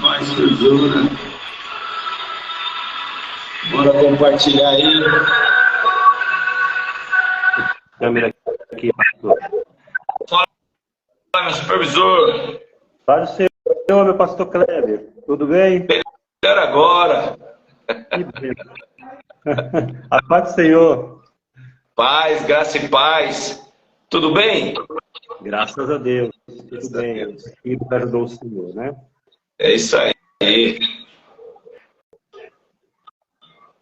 Mais tesoura. Bora compartilhar aí. Câmera aqui, pastor. Fala, meu supervisor. Paz do Senhor, meu pastor Kleber. Tudo bem? Melhor agora. Que bem. A paz do Senhor. Paz, graça e paz. Tudo bem? Graças a Deus. Tudo bem. E perdoou o Senhor, né? É isso aí.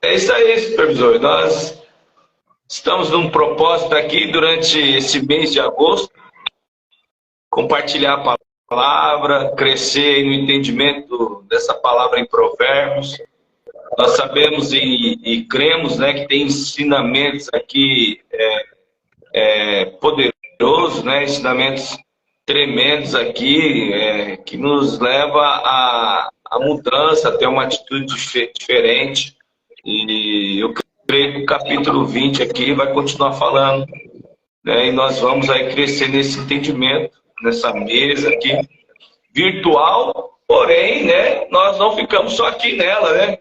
É isso aí, supervisor. Nós estamos num propósito aqui durante esse mês de agosto, compartilhar a palavra, crescer no entendimento dessa palavra em Provérbios. Nós sabemos e cremos, né, que tem ensinamentos aqui poderosos, né, ensinamentos tremendos aqui, que nos leva à mudança, a ter uma atitude diferente. E eu creio que o capítulo 20 aqui vai continuar falando, né, e nós vamos aí crescer nesse entendimento, nessa mesa aqui, virtual, porém, né, nós não ficamos só aqui nela, né?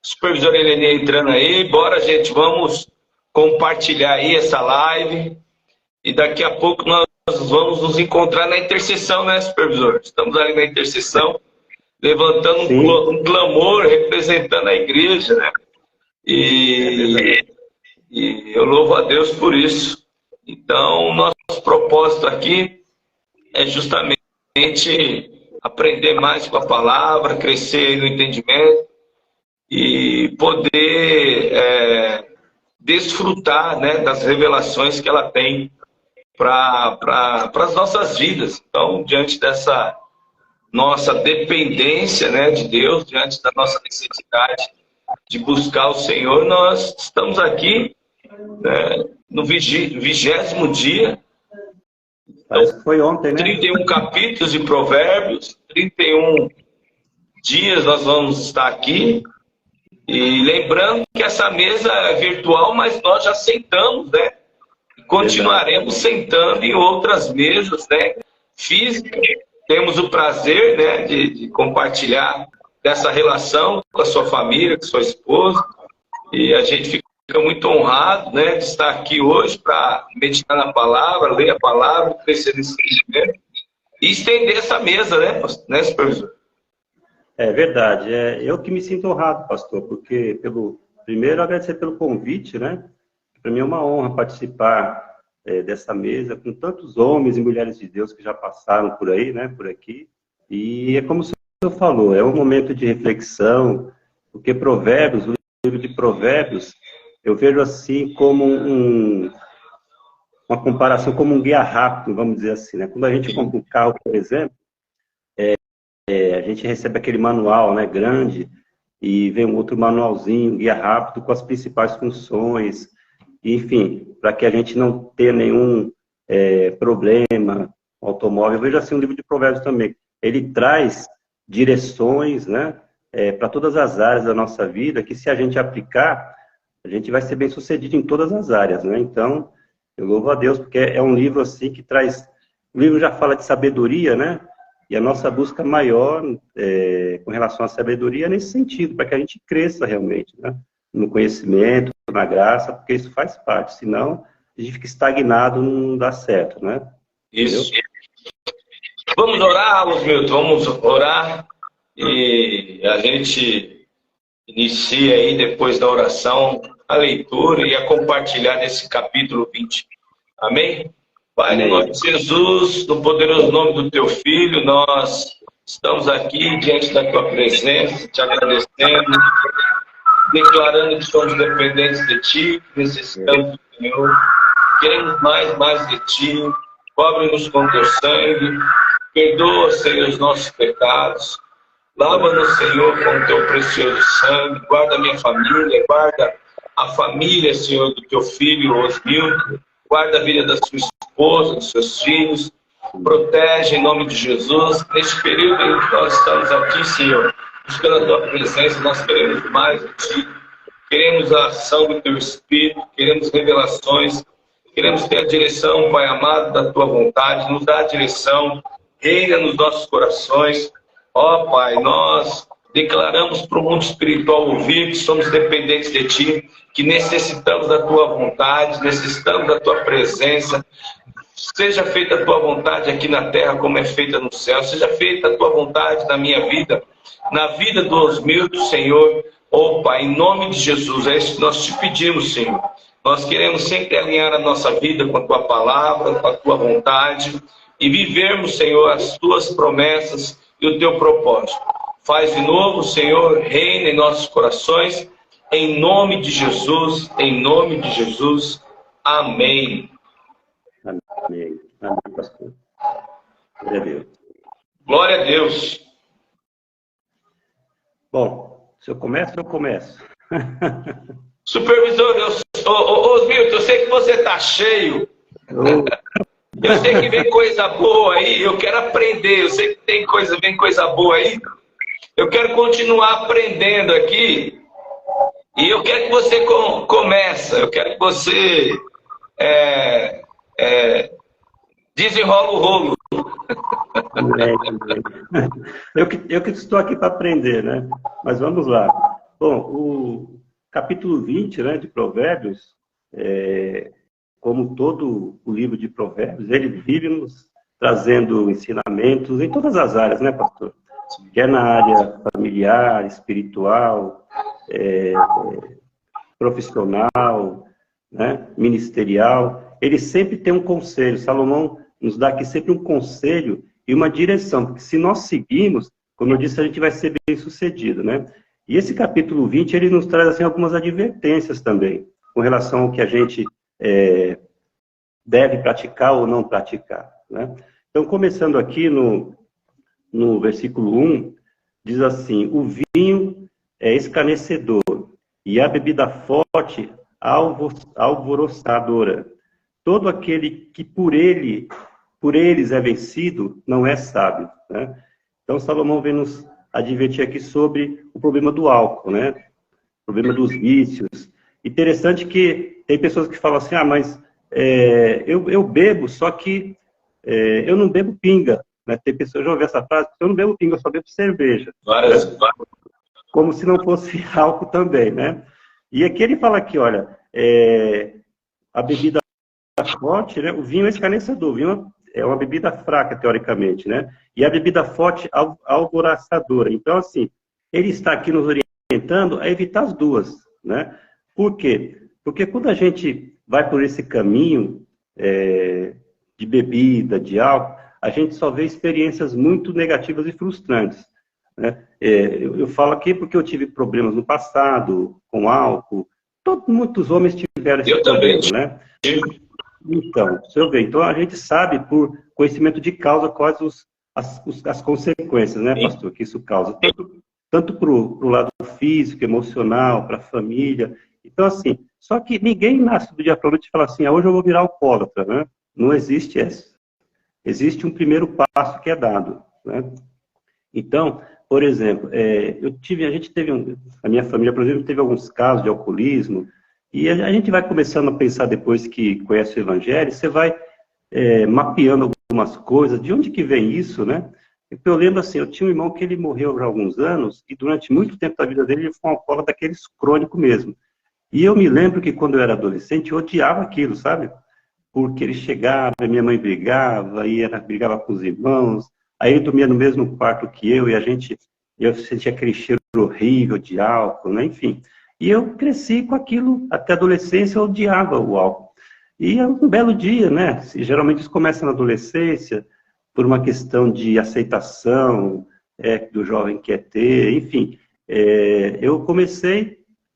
Supervisor Helene entrando aí, bora gente, vamos compartilhar aí essa live e daqui a pouco nós vamos nos encontrar na intercessão, né, supervisor? Estamos ali na intercessão, levantando um clamor, representando a igreja, né? E eu louvo a Deus por isso. Então, nosso propósito aqui é justamente aprender mais com a palavra, crescer no entendimento e poder desfrutar, né, das revelações que ela tem para as nossas vidas. Então, diante dessa nossa dependência, né, de Deus, diante da nossa necessidade de buscar o Senhor, nós estamos aqui, né, no 20º dia. Parece que foi ontem, né? 31 capítulos de Provérbios, 31 dias nós vamos estar aqui. E lembrando que essa mesa é virtual, mas nós já sentamos, né? Continuaremos sentando em outras mesas, né, físicas. Temos o prazer, né, de compartilhar dessa relação com a sua família, com a sua esposa. E a gente fica muito honrado, né, de estar aqui hoje para meditar na palavra, ler a palavra, crescer nesse entendimento e estender essa mesa, né, supervisor? É verdade. Eu que me sinto honrado, pastor, porque primeiro agradecer pelo convite, né? Para mim é uma honra participar dessa mesa com tantos homens e mulheres de Deus que já passaram por aí, né? Por aqui. E é como o senhor falou, é um momento de reflexão, porque Provérbios, o livro de Provérbios, eu vejo assim como uma comparação como um guia rápido, vamos dizer assim, né? Quando a gente compra um carro, por exemplo, a gente recebe aquele manual, né, grande, e vem um outro manualzinho, guia rápido, com as principais funções, enfim, para que a gente não tenha nenhum problema no automóvel. Eu vejo assim um livro de Provérbios também. Ele traz direções, né, para todas as áreas da nossa vida, que se a gente aplicar, a gente vai ser bem sucedido em todas as áreas, né? Então, eu louvo a Deus, porque é um livro assim que traz... O livro já fala de sabedoria, né? E a nossa busca maior com relação à sabedoria é nesse sentido, para que a gente cresça realmente, né? No conhecimento, na graça, porque isso faz parte, senão a gente fica estagnado, não dá certo, né? Isso. Entendeu? Vamos orar, Milton, vamos orar e a gente inicia aí, depois da oração, a leitura e a compartilhar desse capítulo 20. Amém? Pai, no nome de Jesus, no poderoso nome do Teu Filho, nós estamos aqui diante da Tua presença, te agradecendo, declarando que somos dependentes de Ti, que necessitamos do Senhor, queremos mais de Ti, cobre-nos com Teu sangue, perdoa, Senhor, os nossos pecados, lava-nos, Senhor, com Teu precioso sangue, guarda a minha família, guarda a família, Senhor, do Teu Filho, Osmildo, guarda a vida da sua esposa, dos seus filhos, protege em nome de Jesus. Neste período em que nós estamos aqui, Senhor, buscando a Tua presença, nós queremos mais de Ti, queremos a ação do Teu Espírito, queremos revelações, queremos ter a direção, Pai amado, da Tua vontade, nos dá a direção, reina nos nossos corações, Ó Pai, nós declaramos para o mundo espiritual ouvir que somos dependentes de Ti, que necessitamos da Tua vontade, necessitamos da Tua presença. Seja feita a Tua vontade aqui na terra como é feita no céu. Seja feita a Tua vontade na minha vida, na vida dos Milton, Senhor. Ó Pai, em nome de Jesus, é isso que nós te pedimos, Senhor. Nós queremos sempre alinhar a nossa vida com a Tua palavra, com a Tua vontade e vivermos, Senhor, as Tuas promessas e o Teu propósito. Faz de novo, Senhor, reina em nossos corações, em nome de Jesus, em nome de Jesus. Amém. Amém. Amém, pastor. Glória a Deus. Glória a Deus. Bom, se eu começo, eu começo. Supervisor, Milton, eu sei que você está cheio. Eu sei que vem coisa boa aí, eu quero aprender. Eu sei que vem coisa boa aí. Eu quero continuar aprendendo aqui. E eu quero que você comece. Eu quero que você desenrola o rolo. Eu que estou aqui para aprender, né? Mas vamos lá. Bom, o capítulo 20, né, de Provérbios, como todo o livro de Provérbios, ele vive nos trazendo ensinamentos em todas as áreas, né, pastor? Quer na área familiar, espiritual, profissional, né, ministerial. Ele sempre tem um conselho. Salomão nos dá aqui sempre um conselho e uma direção, porque se nós seguirmos, como eu disse, a gente vai ser bem sucedido, né? E esse capítulo 20, ele nos traz assim, algumas advertências também, com relação ao que a gente deve praticar ou não praticar, né? Então, começando aqui no versículo 1, diz assim: o vinho é escarnecedor e a bebida forte alvoroçadora. Todo aquele que por eles é vencido não é sábio, né? Então, Salomão vem nos advertir aqui sobre o problema do álcool, né? O problema dos vícios. Interessante que tem pessoas que falam assim, mas eu bebo, só que eu não bebo pinga, né? Tem pessoas, já ouvi essa frase, eu não bebo pinga, eu só bebo cerveja. Várias. Né? Como se não fosse álcool também, né? E aqui ele fala aqui, olha, a bebida forte, né? O vinho é escarnecedor, o vinho é uma bebida fraca, teoricamente, né? E a bebida forte, alvoroçadora. Então, assim, ele está aqui nos orientando a evitar as duas, né? Por quê? Porque quando a gente vai por esse caminho de bebida, de álcool, a gente só vê experiências muito negativas e frustrantes, né? Eu falo aqui porque eu tive problemas no passado com álcool. Muitos homens tiveram esse problema, né? Então, você vê, então a gente sabe por conhecimento de causa quais as consequências, né, pastor, que isso causa, tanto para o lado físico, emocional, para a família. Então, assim, só que ninguém nasce do dia para a noite e fala assim, hoje eu vou virar alcoólatra, né? Não existe isso. Existe um primeiro passo que é dado, né? Então, por exemplo, a minha família, por exemplo, teve alguns casos de alcoolismo. E a gente vai começando a pensar depois que conhece o Evangelho, você vai mapeando algumas coisas, de onde que vem isso, né? Eu lembro assim, eu tinha um irmão que ele morreu há alguns anos, e durante muito tempo da vida dele, ele foi um alcoólatra daqueles crônico mesmo. E eu me lembro que quando eu era adolescente, eu odiava aquilo, sabe? Porque ele chegava, minha mãe brigava, brigava com os irmãos, aí ele dormia no mesmo quarto que eu, e eu sentia aquele cheiro horrível de álcool, né? Enfim. E eu cresci com aquilo, até a adolescência eu odiava o álcool. E um belo dia, né? Geralmente isso começa na adolescência, por uma questão de aceitação do jovem quer ter, enfim. Eu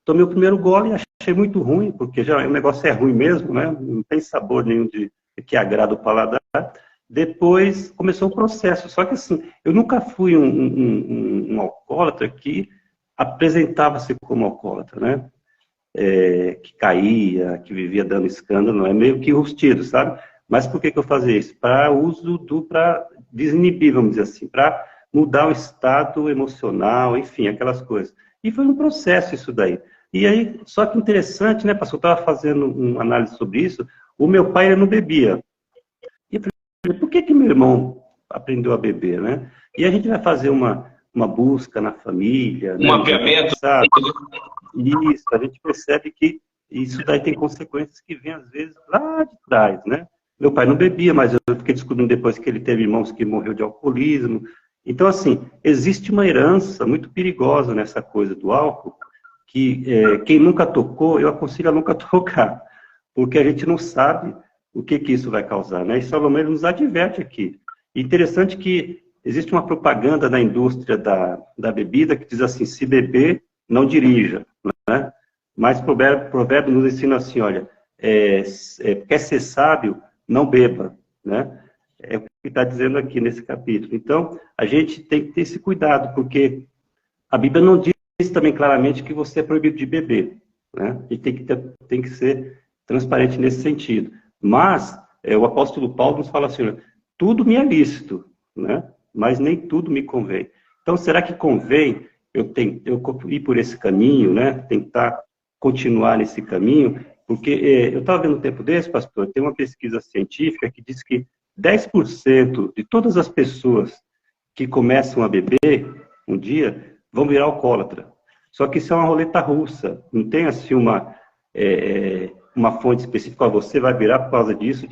tomei o primeiro gole e achei muito ruim, porque já o negócio é ruim mesmo, né? Não tem sabor nenhum que agrada o paladar. Depois começou o processo. Só que assim, eu nunca fui um alcoólatra que apresentava-se como alcoólatra, né? Que caía, que vivia dando escândalo, não é meio que rustido, sabe? Mas por que eu fazia isso? Para desinibir, vamos dizer assim, para mudar o estado emocional, enfim, aquelas coisas. E foi um processo isso daí. E aí, só que interessante, né, pastor? Eu estava fazendo uma análise sobre isso, o meu pai ele não bebia. E eu falei, por que meu irmão aprendeu a beber, né? E a gente vai fazer uma busca na família, Um né, mapeamento. isso, a gente percebe que isso daí tem consequências que vêm, às vezes, lá de trás, né? Meu pai não bebia, mas eu fiquei descobrindo depois que ele teve irmãos que morreu de alcoolismo. Então, assim, existe uma herança muito perigosa nessa coisa do álcool, que quem nunca tocou, eu aconselho a nunca tocar, porque a gente não sabe o que isso vai causar, né? E Salomão nos adverte aqui. Interessante que existe uma propaganda na indústria da bebida que diz assim, se beber, não dirija, né? Mas provérbio nos ensina assim, olha, quer ser sábio, não beba, né? É o que está dizendo aqui nesse capítulo. Então, a gente tem que ter esse cuidado, porque a Bíblia não diz também claramente que você é proibido de beber, né? A gente tem que ser transparente nesse sentido. Mas, o apóstolo Paulo nos fala assim, olha, tudo me é lícito, né? Mas nem tudo me convém. Então, será que convém eu ir por esse caminho, né? Tentar continuar nesse caminho? Porque eu estava vendo um tempo desse, pastor, tem uma pesquisa científica que diz que 10% de todas as pessoas que começam a beber um dia vão virar alcoólatra. Só que isso é uma roleta russa, não tem assim uma fonte específica, você vai virar por causa disso,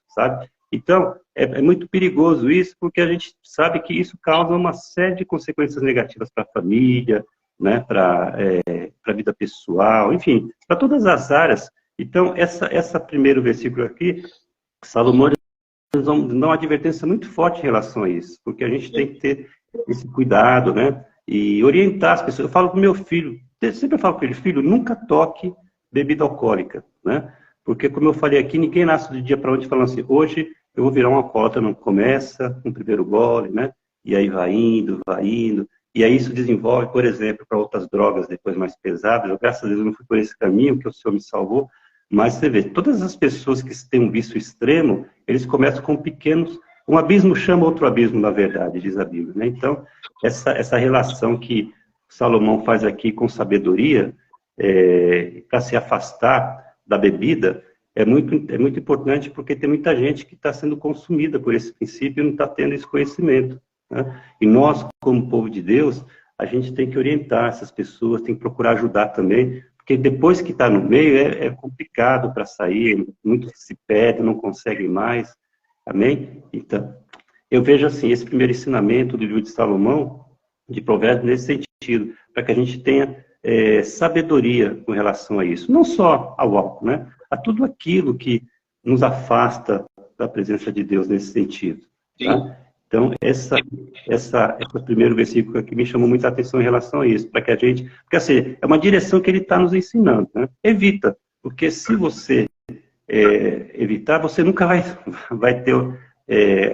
sabe? Então, é muito perigoso isso, porque a gente sabe que isso causa uma série de consequências negativas para a família, né, para a vida pessoal, enfim, para todas as áreas. Então, essa primeiro versículo aqui, Salomão nos dá uma advertência muito forte em relação a isso, porque a gente tem que ter esse cuidado, né, e orientar as pessoas. Eu falo para o meu filho, sempre falo para ele, filho, nunca toque bebida alcoólica, né, porque, como eu falei aqui, ninguém nasce do dia para onde falando assim, hoje eu vou virar um alcoólatra, não começa com o primeiro gole, né, e aí vai indo, e aí isso desenvolve, por exemplo, para outras drogas depois mais pesadas. Eu, graças a Deus, não fui por esse caminho, que o Senhor me salvou. Mas você vê, todas as pessoas que têm um vício extremo, eles começam com pequenos... Um abismo chama outro abismo, na verdade, diz a Bíblia, né? Então, essa relação que Salomão faz aqui com sabedoria, para se afastar da bebida, é muito importante, porque tem muita gente que está sendo consumida por esse princípio e não está tendo esse conhecimento, né? E nós, como povo de Deus, a gente tem que orientar essas pessoas, tem que procurar ajudar também, porque depois que está no meio é complicado para sair, muitos se perdem, não conseguem mais, amém? Então, eu vejo assim, esse primeiro ensinamento do livro de Salomão, de Provérbios, nesse sentido, para que a gente tenha sabedoria com relação a isso, não só ao álcool, né? A tudo aquilo que nos afasta da presença de Deus nesse sentido, tá? Então, esse primeiro versículo aqui me chamou muita atenção em relação a isso, para que a gente... Porque, assim, é uma direção que ele está nos ensinando, né? Evita, porque se você evitar, você nunca vai ter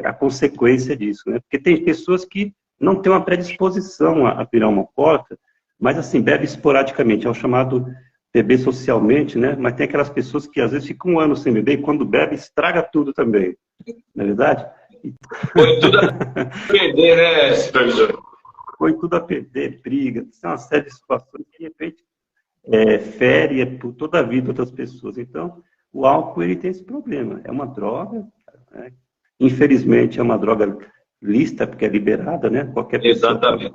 a consequência disso, né? Porque tem pessoas que não têm uma predisposição a virar uma alcoólatra, mas, assim, bebe esporadicamente, é o chamado beber socialmente, né? Mas tem aquelas pessoas que, às vezes, ficam um ano sem beber, e quando bebe, estraga tudo também, não é verdade? Foi tudo a perder, né, supervisor? Foi tudo a perder, briga, tem uma série de situações que, de repente, fere por toda a vida outras pessoas. Então, o álcool, ele tem esse problema. É uma droga, né? Infelizmente, é uma droga lícita, porque é liberada, né? Qualquer pessoa pode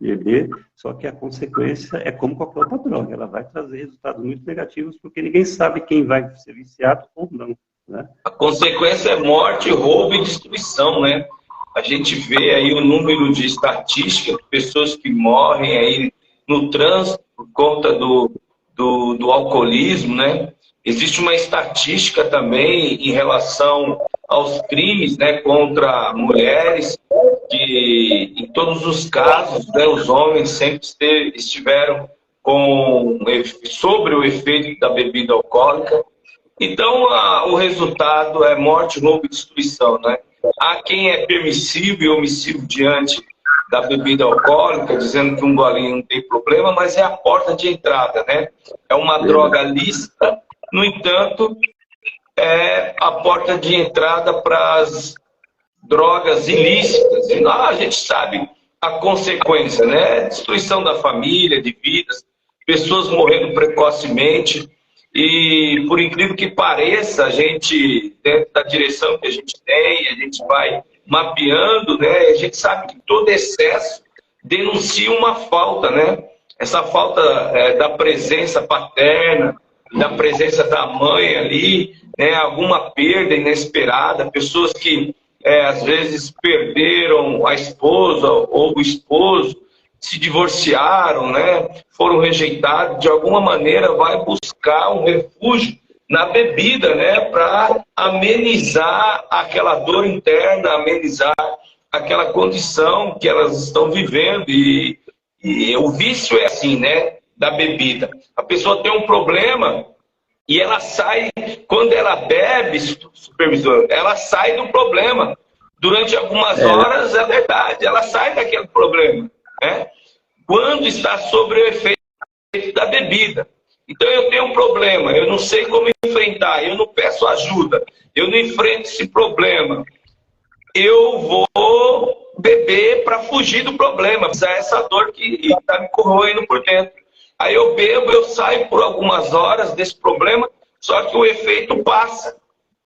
beber, só que a consequência é como qualquer outra droga. Ela vai trazer resultados muito negativos, porque ninguém sabe quem vai ser viciado ou não, né? A consequência é morte, roubo e destruição, né? A gente vê aí o número de estatísticas de pessoas que morrem aí no trânsito por conta do alcoolismo, né? Existe uma estatística também em relação aos crimes, né, contra mulheres, que em todos os casos, né, os homens sempre estiveram sobre o efeito da bebida alcoólica. Então, o resultado é morte, roubo e destruição, né? Há quem é permissivo e omissivo diante da bebida alcoólica, dizendo que um golinho não tem problema, mas é a porta de entrada, né? É uma droga lícita, no entanto, é a porta de entrada para as drogas ilícitas. E lá a gente sabe a consequência, né? Destruição da família, de vidas, pessoas morrendo precocemente. E, por incrível que pareça, a gente, dentro da direção que a gente tem, a gente vai mapeando, né, a gente sabe que todo excesso denuncia uma falta, né? Essa falta da presença paterna, da presença da mãe ali, né, alguma perda inesperada, pessoas que às vezes perderam a esposa ou o esposo, se divorciaram, né, foram rejeitados, de alguma maneira vai buscar um refúgio na bebida, né, para amenizar aquela dor interna, amenizar aquela condição que elas estão vivendo. E o vício é assim, né, da bebida. A pessoa tem um problema e ela sai, quando ela bebe, supervisor, ela sai do problema. Durante algumas horas, é verdade, ela sai daquele problema, né? Quando está sobre o efeito da bebida. Então eu tenho um problema, eu não sei como enfrentar, eu não peço ajuda, eu não enfrento esse problema. Eu vou beber para fugir do problema, essa dor que está me corroendo por dentro. Aí eu bebo, eu saio por algumas horas desse problema, só que o efeito passa.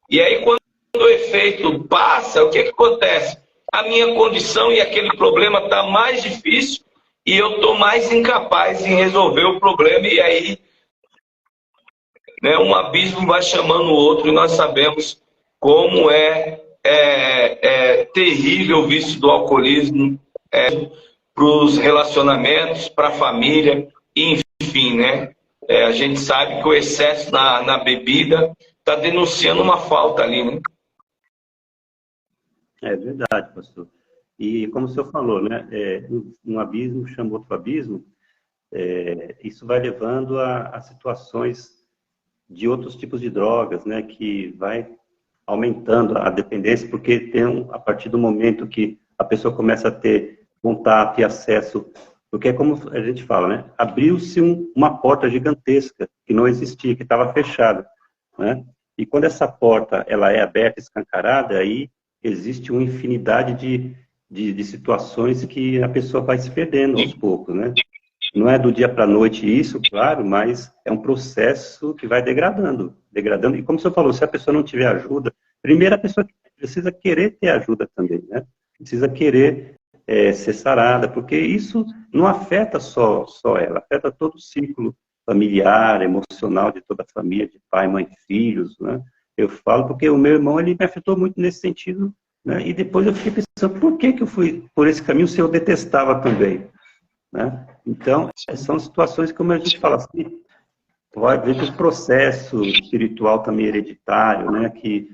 E aí quando o efeito passa, o que acontece? A minha condição e aquele problema está mais difícil e eu estou mais incapaz em resolver o problema. E aí, né, um abismo vai chamando o outro e nós sabemos como é terrível o vício do alcoolismo para os relacionamentos, para a família, enfim, né? A gente sabe que o excesso na bebida está denunciando uma falta ali, né? É verdade, pastor. E como o senhor falou, né, um abismo chama outro abismo, isso vai levando a situações de outros tipos de drogas, né, que vai aumentando a dependência, porque a partir do momento que a pessoa começa a ter contato e acesso, porque é como a gente fala, né, abriu-se uma porta gigantesca que não existia, que estava fechada, né, e quando essa porta ela é aberta, escancarada, aí existe uma infinidade de situações que a pessoa vai se perdendo aos poucos, né? Não é do dia para a noite isso, claro, mas é um processo que vai degradando. E como o senhor falou, se a pessoa não tiver ajuda, primeiro a pessoa precisa querer ter ajuda também, né? Precisa querer ser sarada, porque isso não afeta só ela, afeta todo o ciclo familiar, emocional de toda a família, de pai, mãe, filhos, né? Eu falo porque o meu irmão, ele me afetou muito nesse sentido, né? E depois eu fiquei pensando, por que eu fui por esse caminho se eu detestava também, né? Então, são situações como a gente fala assim, vai ver que o processo espiritual também é hereditário, né? Que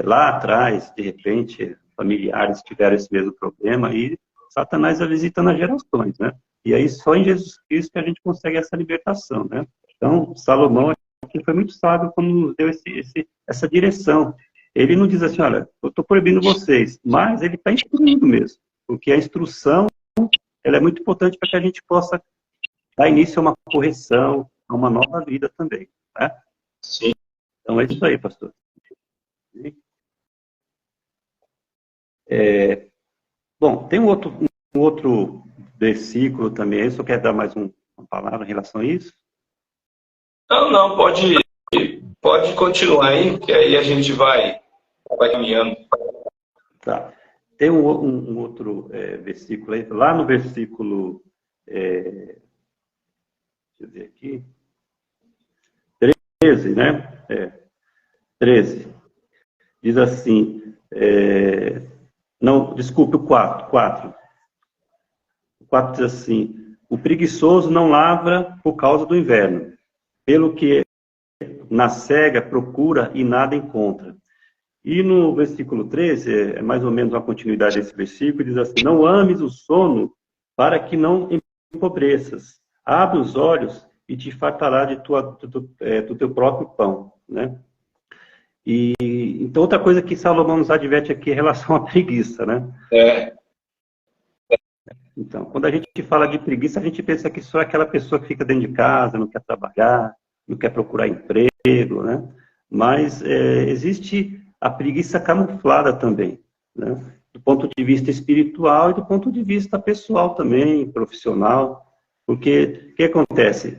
lá atrás, de repente, familiares tiveram esse mesmo problema e Satanás a visita nas gerações, né? E aí só em Jesus Cristo que a gente consegue essa libertação, né? Então, Salomão aqui foi muito sábio quando nos deu essa direção. Ele não diz assim, olha, eu estou proibindo vocês, mas ele está instruindo mesmo, porque a instrução ela é muito importante para que a gente possa dar início a uma correção, a uma nova vida também, né? Sim. Então é isso aí, pastor. Bom, tem um outro versículo também, só quer dar mais uma palavra em relação a isso? Não, pode continuar aí, que aí a gente vai caminhando. Tá. Tem um outro versículo aí, lá no versículo, deixa eu ver aqui, 13, né? 13. Diz assim, não, desculpe, o 4. O 4 diz assim, o preguiçoso não lavra por causa do inverno, pelo que na cega procura e nada encontra. E no versículo 13, é mais ou menos uma continuidade desse versículo, diz assim, não ames o sono para que não empobreças. Abre os olhos e te fartará do teu próprio pão, né? E, então, outra coisa que Salomão nos adverte aqui é em relação à preguiça, né? Então, quando a gente fala de preguiça, a gente pensa que só é aquela pessoa que fica dentro de casa, não quer trabalhar, não quer procurar emprego, né? Mas existe a preguiça camuflada também, né? Do ponto de vista espiritual e do ponto de vista pessoal também, profissional. Porque o que acontece?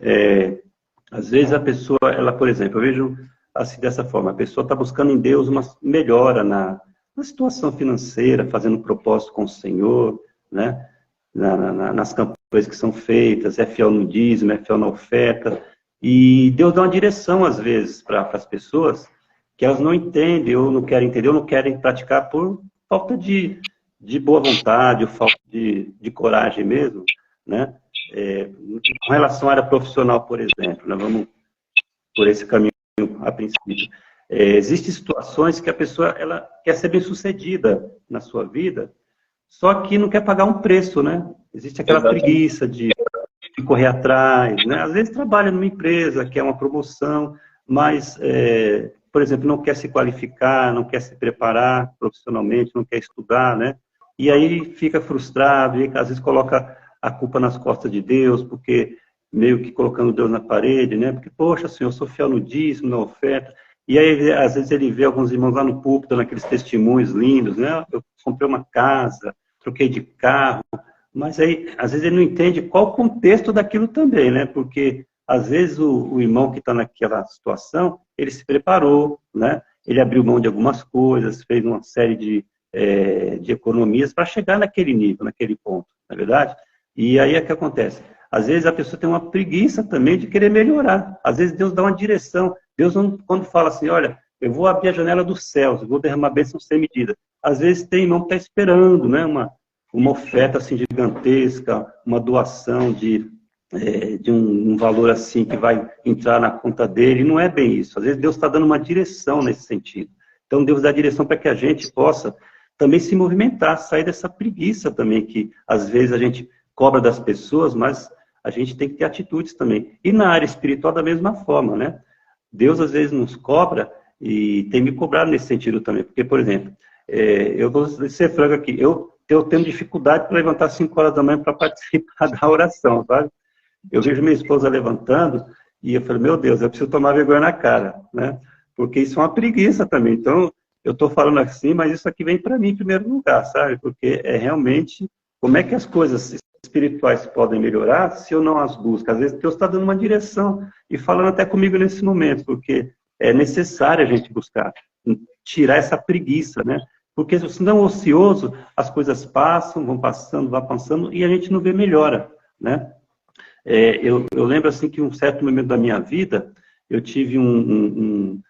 Às vezes a pessoa, ela, por exemplo, eu vejo assim dessa forma, a pessoa está buscando em Deus uma melhora na na situação financeira, fazendo um propósito com o Senhor, né? Nas campanhas que são feitas, é fiel no dízimo, é fiel na oferta. E Deus dá uma direção, às vezes, para as pessoas que elas não entendem, ou não querem entender, ou não querem praticar por falta de boa vontade, ou falta de coragem mesmo, né? Com relação à área profissional, por exemplo, né? Vamos por esse caminho a princípio. Existem situações que a pessoa ela quer ser bem-sucedida na sua vida, só que não quer pagar um preço, né? Existe aquela preguiça de correr atrás, né? Às vezes trabalha numa empresa, quer uma promoção, mas, por exemplo, não quer se qualificar, não quer se preparar profissionalmente, não quer estudar, né? E aí fica frustrado, e às vezes coloca a culpa nas costas de Deus, porque meio que colocando Deus na parede, né? Porque, poxa, Senhor, eu sou fiel no dízimo, na oferta. E aí, às vezes, ele vê alguns irmãos lá no púlpito, dando aqueles testemunhos lindos, né? Eu comprei uma casa, troquei de carro, mas aí, às vezes, ele não entende qual o contexto daquilo também, né? Porque, às vezes, o irmão que está naquela situação, ele se preparou, né? Ele abriu mão de algumas coisas, fez uma série de economias para chegar naquele nível, naquele ponto, não é verdade? E aí, o que acontece? Às vezes, a pessoa tem uma preguiça também de querer melhorar. Às vezes, Deus dá uma direção. Deus, não, quando fala assim, olha, eu vou abrir a janela dos céus, eu vou derramar bênção sem medida. Às vezes, tem irmão que está esperando, né? Uma oferta assim gigantesca, uma doação de um valor assim que vai entrar na conta dele. Não é bem isso. Às vezes Deus está dando uma direção nesse sentido. Então Deus dá direção para que a gente possa também se movimentar, sair dessa preguiça também que às vezes a gente cobra das pessoas, mas a gente tem que ter atitudes também. E na área espiritual da mesma forma, né? Deus às vezes nos cobra e tem me cobrado nesse sentido também. Porque, por exemplo, eu vou ser franco aqui, eu tenho dificuldade para levantar 5 horas da manhã para participar da oração, sabe? Eu vejo minha esposa levantando e eu falo, meu Deus, eu preciso tomar vergonha na cara, né? Porque isso é uma preguiça também. Então, eu estou falando assim, mas isso aqui vem para mim em primeiro lugar, sabe? Porque é realmente como é que as coisas espirituais podem melhorar se eu não as busco. Às vezes Deus está dando uma direção e falando até comigo nesse momento, porque é necessário a gente buscar, tirar essa preguiça, né? Porque se não ocioso, as coisas passam, vão passando, e a gente não vê melhora, né? Eu lembro assim que um certo momento da minha vida, eu tive um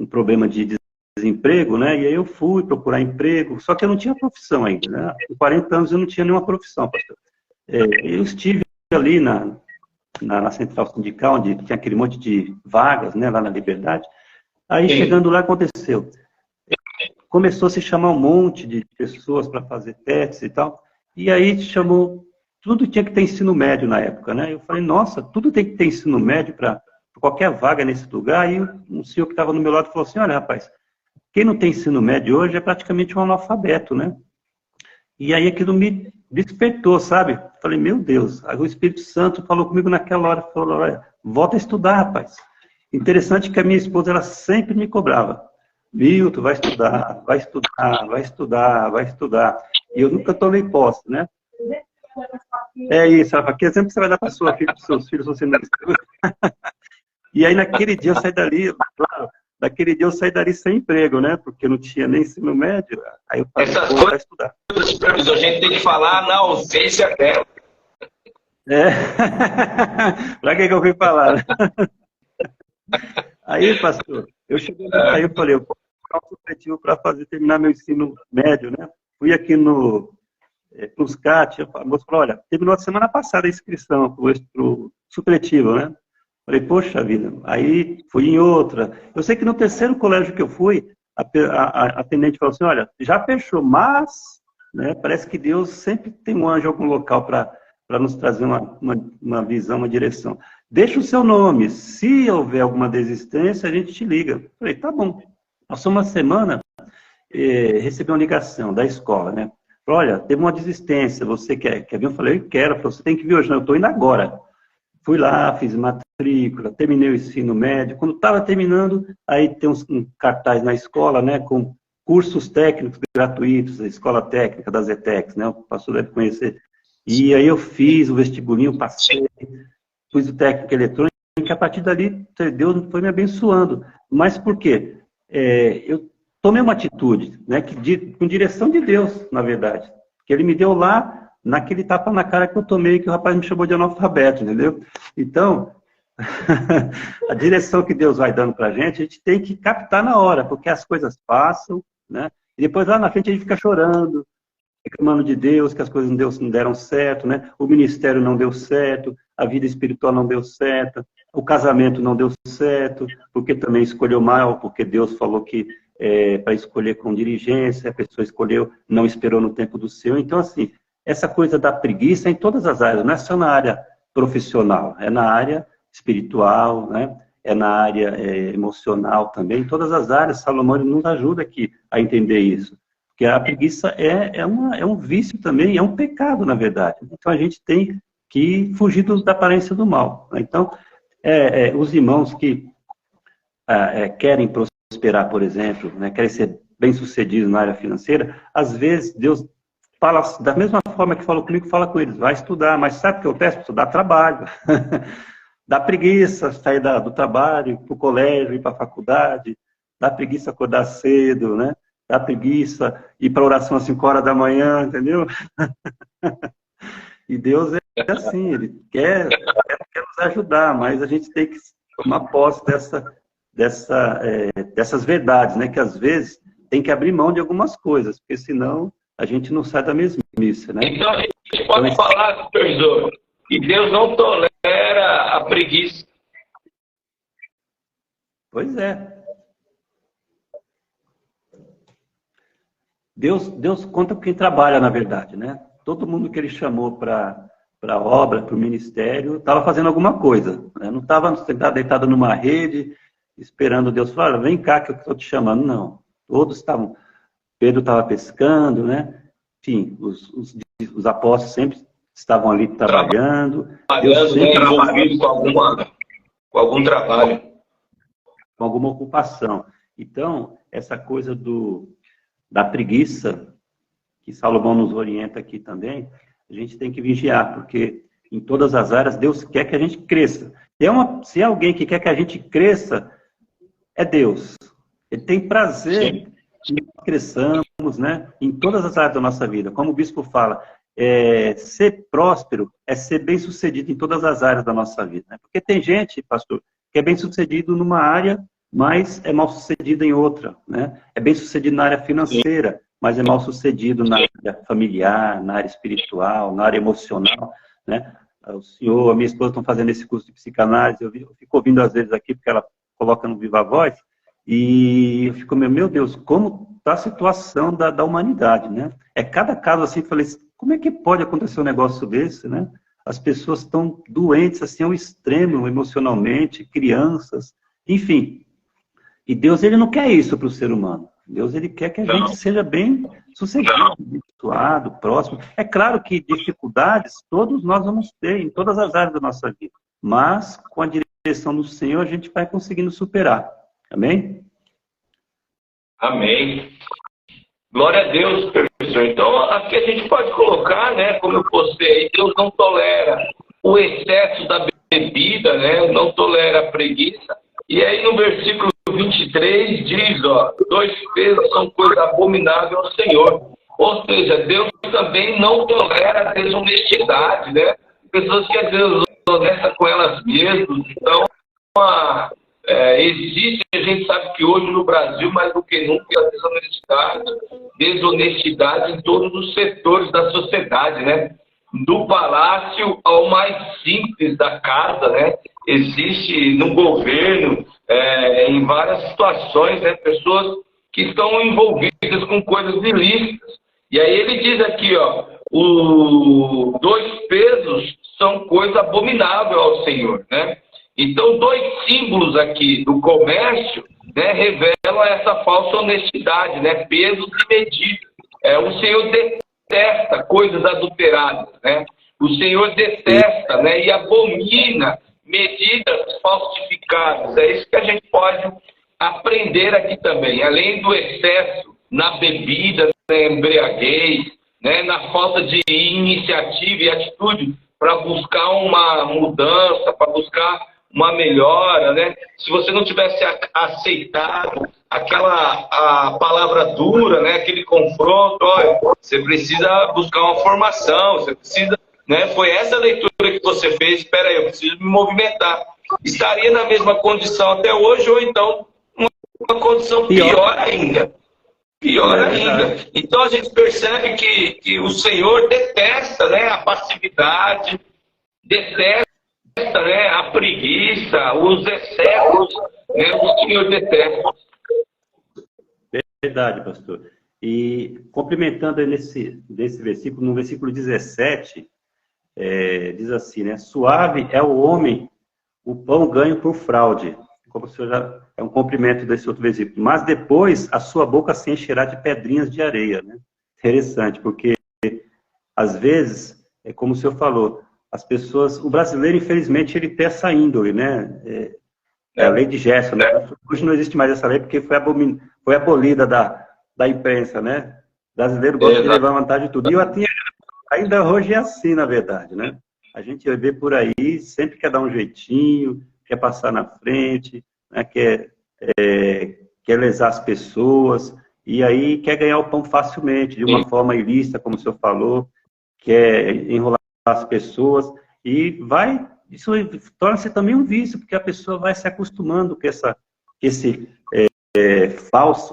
problema de desemprego, né? E aí eu fui procurar emprego, só que eu não tinha profissão ainda, né? Com 40 anos eu não tinha nenhuma profissão, pastor. Eu estive ali na central sindical, onde tinha aquele monte de vagas, né? Lá na Liberdade. Aí, chegando lá, aconteceu. Começou a se chamar um monte de pessoas para fazer testes e tal. E aí chamou, tudo tinha que ter ensino médio na época, né? Eu falei, nossa, tudo tem que ter ensino médio para qualquer vaga nesse lugar. E um senhor que estava no meu lado falou assim, olha, rapaz, quem não tem ensino médio hoje é praticamente um analfabeto, né? E aí aquilo me despertou, sabe? Falei, meu Deus, aí o Espírito Santo falou comigo naquela hora, falou, olha, volta a estudar, rapaz. Interessante que a minha esposa, ela sempre me cobrava. Milton, vai estudar, vai estudar, vai estudar, vai estudar. E eu nunca tomei posse, né? É isso, Rafa, que exemplo você vai dar para sua filha, para os seus filhos, se você não estuda? E aí naquele dia eu saí dali, claro, naquele dia eu saí dali sem emprego, né? Porque eu não tinha nem ensino médio. Aí eu falei, vou lá estudar. A gente tem que falar na ausência dela. Para que eu fui falar? Aí, pastor, eu cheguei lá, aí eu falei, eu vou procurar um supletivo para terminar meu ensino médio, né? Fui aqui no CAT, a moça falou, olha, terminou a semana passada a inscrição para o supletivo, né? Falei, poxa vida, aí fui em outra. Eu sei que no terceiro colégio que eu fui, a atendente falou assim, olha, já fechou, mas, né, parece que Deus sempre tem um anjo em algum local para nos trazer uma visão, uma direção. Deixa o seu nome, se houver alguma desistência, a gente te liga. Falei, tá bom. Passou uma semana, recebi uma ligação da escola, né? Falei, olha, teve uma desistência, você quer vir? Eu falei, eu quero. Falei, você tem que vir hoje, não, eu estou indo agora. Fui lá, fiz matrícula, terminei o ensino médio. Quando estava terminando, aí tem um cartaz na escola, né, com cursos técnicos gratuitos, a escola técnica das ETECs, né, o pastor deve conhecer. E aí eu fiz o vestibulinho, passei, fiz o técnico eletrônico, e a partir dali Deus foi me abençoando. Mas por quê? Eu tomei uma atitude, né, com direção de Deus, na verdade. Que ele me deu lá, naquele tapa na cara que eu tomei, que o rapaz me chamou de analfabeto, entendeu? Então, a direção que Deus vai dando para a gente tem que captar na hora, porque as coisas passam, né? E depois lá na frente a gente fica chorando, reclamando de Deus, que as coisas não deram certo, né? O ministério não deu certo, a vida espiritual não deu certo, o casamento não deu certo, porque também escolheu mal, porque Deus falou que para escolher com diligência, a pessoa escolheu, não esperou no tempo do seu. Então, assim, essa coisa da preguiça é em todas as áreas, não é só na área profissional, é na área espiritual, né? É na área emocional também, em todas as áreas. Salomão nos ajuda aqui a entender isso. Porque a preguiça é um vício também, é um pecado, na verdade. Então, a gente tem que fugir da aparência do mal. Né? Então, os irmãos que querem prosperar, por exemplo, né, querem ser bem-sucedidos na área financeira, às vezes Deus fala da mesma forma que falou comigo, fala com eles, vai estudar, mas sabe o que eu peço? Estudar trabalho. Dá preguiça sair do trabalho, para o colégio, ir para a faculdade, dá preguiça acordar cedo, né? Dá preguiça ir para oração às 5 horas da manhã, entendeu? E Deus é assim, Ele quer nos ajudar, mas a gente tem que tomar posse dessas verdades, né? Que às vezes tem que abrir mão de algumas coisas, porque senão a gente não sai da mesmice, né? Então a gente pode falar, supervisor, que Deus não tolera a preguiça. Pois é. Deus conta com quem trabalha, na verdade, né? Todo mundo que Ele chamou para a obra, para o ministério, estava fazendo alguma coisa. Né? Não estava deitado numa rede, esperando Deus falar, vem cá que eu estou te chamando. Não. Todos estavam... Pedro estava pescando, né? Enfim, os apóstolos sempre estavam ali trabalhando. Deus sempre envolvido com algum trabalho. Com alguma ocupação. Então, essa coisa da preguiça, que Salomão nos orienta aqui também, a gente tem que vigiar, porque em todas as áreas Deus quer que a gente cresça. Se é alguém que quer que a gente cresça, é Deus. Ele tem prazer que nós cresçamos, né, em todas as áreas da nossa vida. Como o bispo fala, ser próspero é ser bem-sucedido em todas as áreas da nossa vida. Né? Porque tem gente, pastor, que é bem-sucedido numa área, mas é mal-sucedido em outra. Né? É bem-sucedido na área financeira, mas é mal-sucedido na área familiar, na área espiritual, na área emocional. Né? A minha esposa estão fazendo esse curso de psicanálise, eu fico ouvindo às vezes aqui, porque ela coloca no Viva Voz, e eu fico, meu Deus, como está a situação da humanidade, né? É cada caso assim, eu falei, como é que pode acontecer um negócio desse, né? As pessoas estão doentes, assim, ao extremo, emocionalmente, crianças, enfim. E Deus, Ele não quer isso para o ser humano. Deus, Ele quer que a gente seja bem sucedido, habituado, próximo. É claro que dificuldades todos nós vamos ter em todas as áreas da nossa vida. Mas, com a direção do Senhor, a gente vai conseguindo superar. Amém? Amém. Glória a Deus, professor. Então, aqui a gente pode colocar, né, como eu postei aí, Deus não tolera o excesso da bebida, né, não tolera a preguiça. E aí no versículo 23 diz, ó, 2 pesos são coisa abominável ao Senhor. Ou seja, Deus também não tolera a desonestidade, né? Pessoas que às vezes honestas com elas mesmas. Então, existe, a gente sabe que hoje no Brasil, mais do que nunca, a desonestidade em todos os setores da sociedade, né? Do palácio ao mais simples da casa, né? Existe no governo, em várias situações, né? Pessoas que estão envolvidas com coisas ilícitas. E aí ele diz aqui, ó, os 2 pesos são coisa abominável ao Senhor, né? Então, 2 símbolos aqui do comércio, né, revelam essa falsa honestidade, né? Pesos e medidas. O Senhor detesta coisas adulteradas, né? O Senhor detesta, né, e abomina medidas falsificadas. É isso que a gente pode aprender aqui também. Além do excesso na bebida, na embriaguez, né, na falta de iniciativa e atitude para buscar uma mudança, para buscar uma melhora, né? Se você não tivesse aceitado a palavra dura, né? Aquele confronto, olha, você precisa buscar uma formação, você precisa, né? Foi essa leitura que você fez, espera aí, eu preciso me movimentar. Estaria na mesma condição até hoje, ou então uma condição pior ainda. Pior ainda. Então a gente percebe que o Senhor detesta, né, a passividade, detesta, né, a preguiça, os excessos, né, o Senhor detesta. Verdade, pastor. E complementando aí nesse versículo, no versículo 17, diz assim, né? Suave é o homem, o pão ganho por fraude. Como o senhor já é um complemento desse outro versículo. Mas depois a sua boca se encherá de pedrinhas de areia, né? Interessante, porque às vezes, é como o senhor falou, as pessoas, o brasileiro, infelizmente, ele tem essa índole, né? A lei de Gerson, né? Hoje não existe mais essa lei porque foi abolida da imprensa, né? O brasileiro gosta de levar vantagem de tudo. E ainda hoje é assim, na verdade, né? A gente vê por aí, sempre quer dar um jeitinho, quer passar na frente, né? quer lesar as pessoas, e aí quer ganhar o pão facilmente, de uma forma ilícita, como o senhor falou, quer enrolar as pessoas, e isso torna-se também um vício, porque a pessoa vai se acostumando com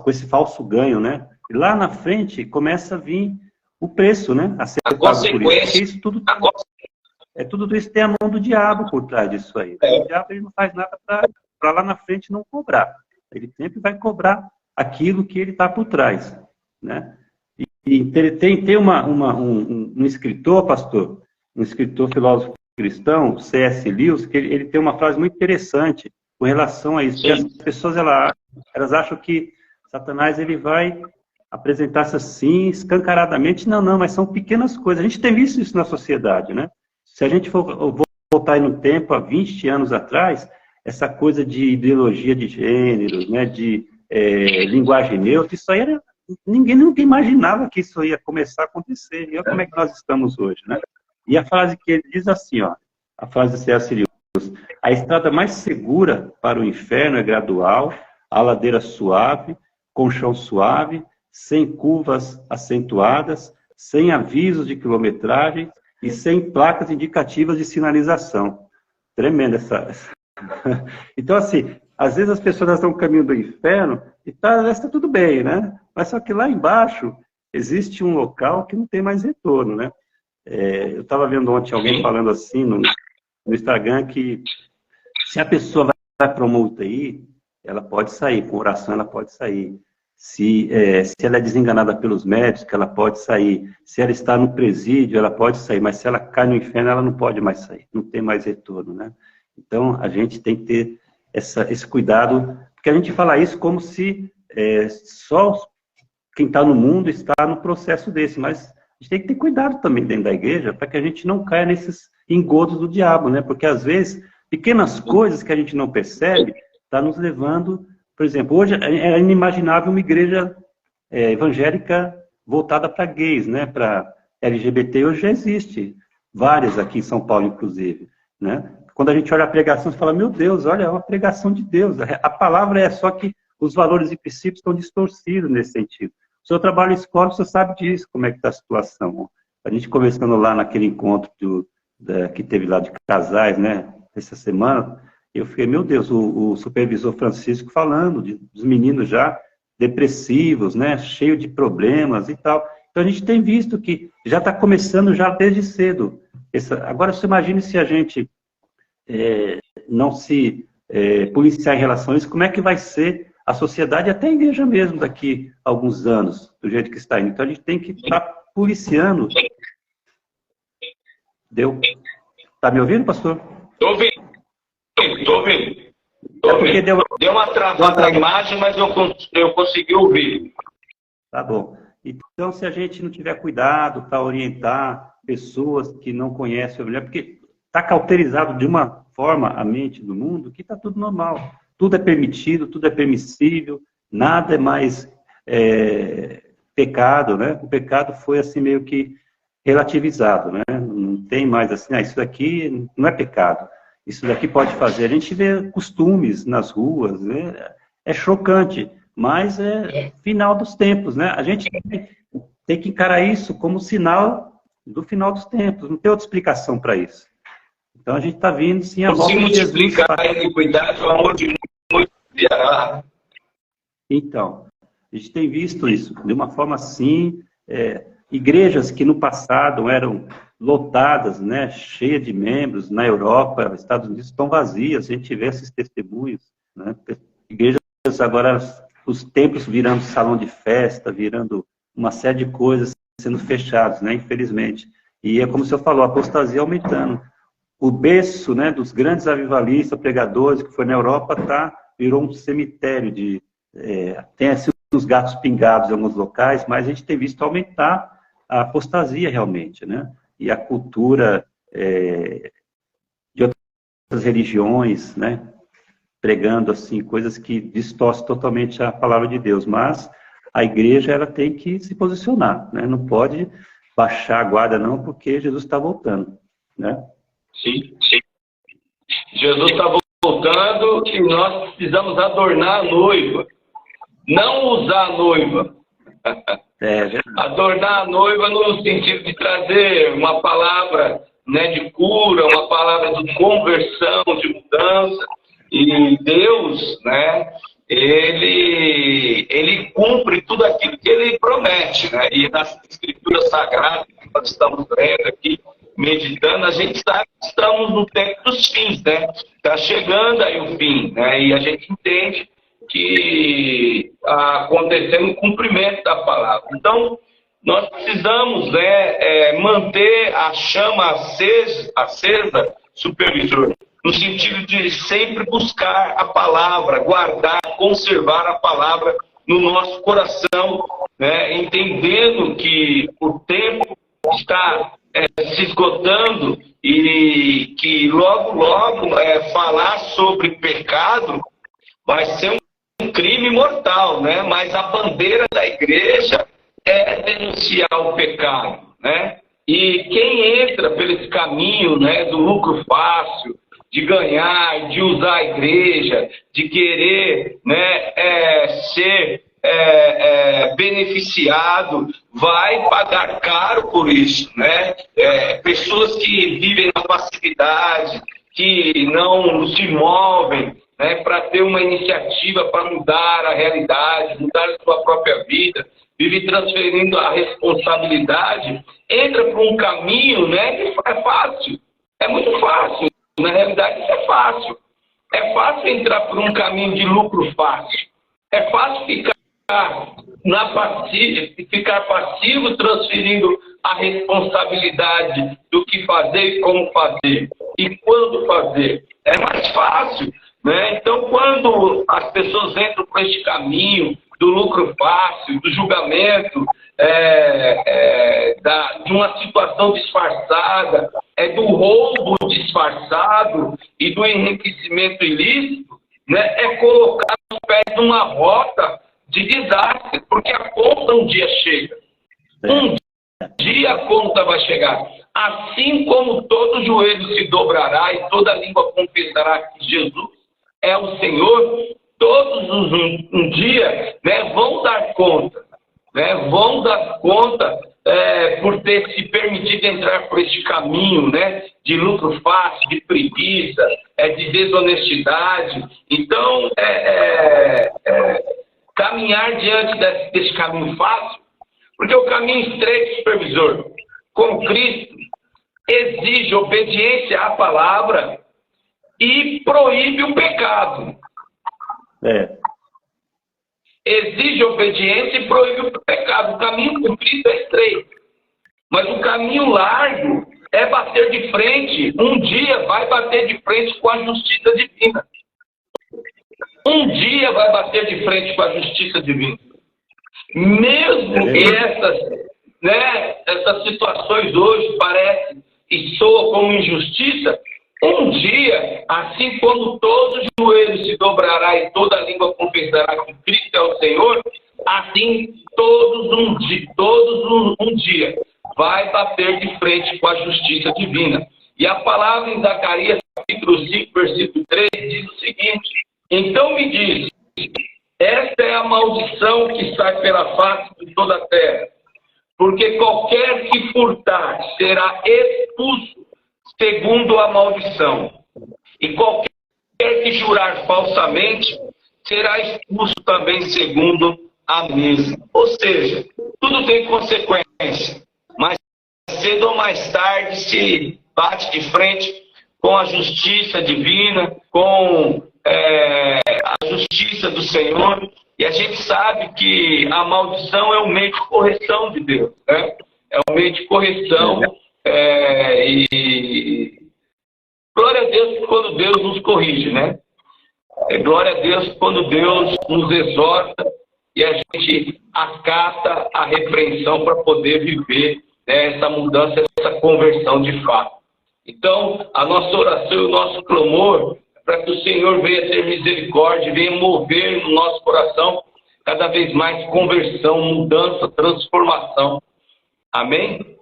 esse falso ganho, né? E lá na frente começa a vir o preço, né? A ser pago por isso. Porque isso tudo isso tem a mão do diabo por trás disso aí. O diabo ele não faz nada para lá na frente não cobrar. Ele sempre vai cobrar aquilo que ele está por trás, né? E tem um escritor, pastor, um escritor filósofo cristão, C.S. Lewis, que ele tem uma frase muito interessante com relação a isso. Porque as pessoas elas acham que Satanás ele vai apresentar-se assim, escancaradamente. Não, mas são pequenas coisas. A gente tem visto isso na sociedade, né? Se a gente for voltar aí no tempo, há 20 anos atrás, essa coisa de ideologia de gêneros, né, de linguagem neutra, isso aí ninguém nunca imaginava que isso ia começar a acontecer. E olha como é que nós estamos hoje, né? E a frase que ele diz assim, ó, a frase do C.S. Lewis: a estrada mais segura para o inferno é gradual, a ladeira suave, com chão suave, sem curvas acentuadas, sem avisos de quilometragem e sem placas indicativas de sinalização. Tremenda essa... Então, assim, às vezes as pessoas estão no caminho do inferno e está tudo bem, né? Mas só que lá embaixo existe um local que não tem mais retorno, né? Eu estava vendo ontem alguém falando assim no Instagram que se a pessoa vai para uma UTI, ela pode sair, com oração ela pode sair. Se ela é desenganada pelos médicos, ela pode sair. Se ela está no presídio, ela pode sair. Mas se ela cai no inferno, ela não pode mais sair. Não tem mais retorno, né? Então, a gente tem que ter esse cuidado, porque a gente fala isso como se só quem está no mundo está no processo desse, mas a gente tem que ter cuidado também dentro da igreja para que a gente não caia nesses engodos do diabo, né? Porque, às vezes, pequenas coisas que a gente não percebe estão nos levando... Por exemplo, hoje é inimaginável uma igreja evangélica voltada para gays, né? Para LGBT, hoje já existe. Várias aqui em São Paulo, inclusive, né? Quando a gente olha a pregação, você fala, meu Deus, olha, é uma pregação de Deus. A palavra é só que os valores e princípios estão distorcidos nesse sentido. O seu trabalho em escola, você sabe disso, como é que está a situação. A gente conversando lá naquele encontro que teve lá de casais, né? Essa semana, eu fiquei, meu Deus, o supervisor Francisco falando dos meninos já depressivos, né? Cheio de problemas e tal. Então a gente tem visto que já está começando já desde cedo. Agora você imagine se a gente não se policiar em relação a isso, como é que vai ser a sociedade, até a igreja mesmo, daqui a alguns anos, do jeito que está indo. Então a gente tem que estar policiando. Deu? Está me ouvindo, pastor? Estou ouvindo. Deu uma travada na imagem, mas eu consegui ouvir. Tá bom. Então, se a gente não tiver cuidado para orientar pessoas que não conhecem o Evangelho, porque está cauterizado de uma forma a mente do mundo que está tudo normal. Tudo é permitido, tudo é permissível, nada é mais pecado, né? O pecado foi assim meio que relativizado, né? Não tem mais assim, isso daqui não é pecado. isso daqui pode fazer. A gente vê costumes nas ruas, né? É chocante, mas é final dos tempos, né? A gente tem que encarar isso como sinal do final dos tempos, não tem outra explicação para isso. Então a gente está vindo, sim, a volta de Jesus. Multiplicar a iniquidade, o amor de muitos virá. Então, a gente tem visto isso de uma forma assim, igrejas que no passado eram lotadas, né, cheias de membros, na Europa, nos Estados Unidos, estão vazias, a gente vê esses testemunhos, né? Igrejas agora, os templos virando salão de festa, virando uma série de coisas sendo fechados, né, infelizmente. E é como o senhor falou, a apostasia aumentando. O berço, né, dos grandes avivalistas, pregadores, que foi na Europa, virou um cemitério de... tem assim, os gatos pingados em alguns locais, mas a gente tem visto aumentar a apostasia realmente, né? E a cultura de outras religiões, né? Pregando assim coisas que distorcem totalmente a palavra de Deus. Mas a igreja ela tem que se posicionar, né? Não pode baixar a guarda não, porque Jesus está voltando, né? Sim, sim. Jesus está voltando e nós precisamos adornar a noiva. Não usar a noiva. Adornar a noiva no sentido de trazer uma palavra, né, de cura, uma palavra de conversão, de mudança. E Deus, né, ele cumpre tudo aquilo que ele promete, né? E nas escrituras sagradas que nós estamos lendo aqui, meditando, a gente sabe que estamos no tempo dos fins, né? Está chegando aí o fim, né? E a gente entende que acontecendo o cumprimento da palavra. Então, nós precisamos, né, manter a chama acesa, supervisor, no sentido de sempre buscar a palavra, guardar, conservar a palavra no nosso coração, né, entendendo que o tempo está se esgotando e que logo, logo falar sobre pecado vai ser um crime mortal, né? Mas a bandeira da igreja é denunciar o pecado, né? E quem entra por esse caminho, né, do lucro fácil, de ganhar, de usar a igreja, de querer, né, ser beneficiado, vai pagar caro por isso, né? Pessoas que vivem na passividade, que não se movem, né, para ter uma iniciativa para mudar a realidade, mudar a sua própria vida, vive transferindo a responsabilidade, entra por um caminho, né, que é fácil, é muito fácil, na realidade isso é fácil. É fácil entrar por um caminho de lucro fácil, é fácil ficar passivo, transferindo a responsabilidade do que fazer e como fazer, e quando fazer. É mais fácil, né? Então, quando as pessoas entram por este caminho do lucro fácil, do julgamento, de uma situação disfarçada, do roubo disfarçado e do enriquecimento ilícito, né, é colocar os pés numa rota de desastre, porque a conta um dia chega. Um dia a conta vai chegar. Assim como todo joelho se dobrará e toda língua confessará que Jesus é o Senhor, todos um dia, né, vão dar conta. Né, vão dar conta por ter se permitido entrar por este caminho, né, de lucro fácil, de preguiça, de desonestidade. Então, caminhar diante desse caminho fácil, porque o caminho estreito, supervisor, com Cristo, exige obediência à palavra e proíbe o pecado. Exige obediência e proíbe o pecado. O caminho com Cristo é estreito. Mas o caminho largo é bater de frente. Um dia vai bater de frente com a justiça divina. Um dia vai bater de frente com a justiça divina. Mesmo que essas situações hoje parecem e soam como injustiça, um dia, assim como todo joelho se dobrará e toda língua confessará que Cristo é o Senhor, assim todos um dia vai bater de frente com a justiça divina. E a palavra em Zacarias capítulo 5, versículo 3, diz o seguinte: então me disse, esta é a maldição que sai pela face de toda a terra, porque qualquer que furtar será expulso segundo a maldição, e qualquer que jurar falsamente será expulso também segundo a mesma. Ou seja, tudo tem consequência, mas cedo ou mais tarde se bate de frente com a justiça divina, com a justiça do Senhor, e a gente sabe que a maldição é o meio de correção de Deus, né? É o meio de correção, e glória a Deus quando Deus nos corrige, né? Glória a Deus quando Deus nos exorta e a gente acata a repreensão para poder viver, né, essa mudança, essa conversão de fato. Então, a nossa oração e o nosso clamor é para que o Senhor venha ter misericórdia, venha mover no nosso coração cada vez mais conversão, mudança, transformação. Amém?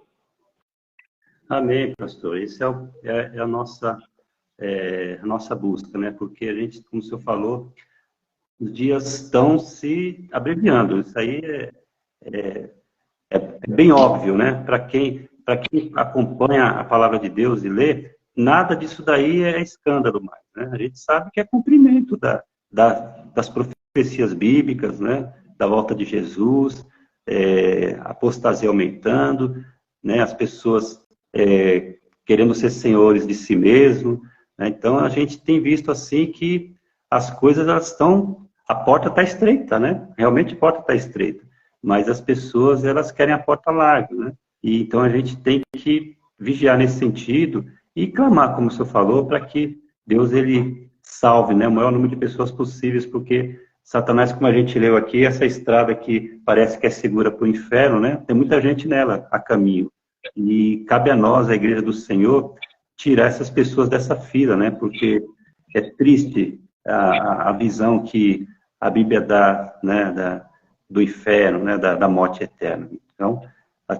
Amém, pastor. Essa é a nossa busca, né? Porque a gente, como o senhor falou, os dias estão se abreviando. Isso aí é bem óbvio, né? Para quem acompanha a palavra de Deus e lê, nada disso daí é escândalo mais, né? A gente sabe que é cumprimento das profecias bíblicas, né? Da volta de Jesus, a apostasia aumentando, né? As pessoas querendo ser senhores de si mesmo, né? Então a gente tem visto assim que as coisas elas estão, a porta está estreita, né? Realmente a porta está estreita, mas as pessoas elas querem a porta larga, né? E então a gente tem que vigiar nesse sentido e clamar, como o senhor falou, para que Deus ele salve, né, o maior número de pessoas possíveis, porque Satanás, como a gente leu aqui, essa estrada que parece que é segura para o inferno, né? Tem muita gente nela a caminho. E cabe a nós, a Igreja do Senhor, tirar essas pessoas dessa fila, né? Porque é triste a visão que a Bíblia dá, né, do inferno, né, da morte eterna. Então,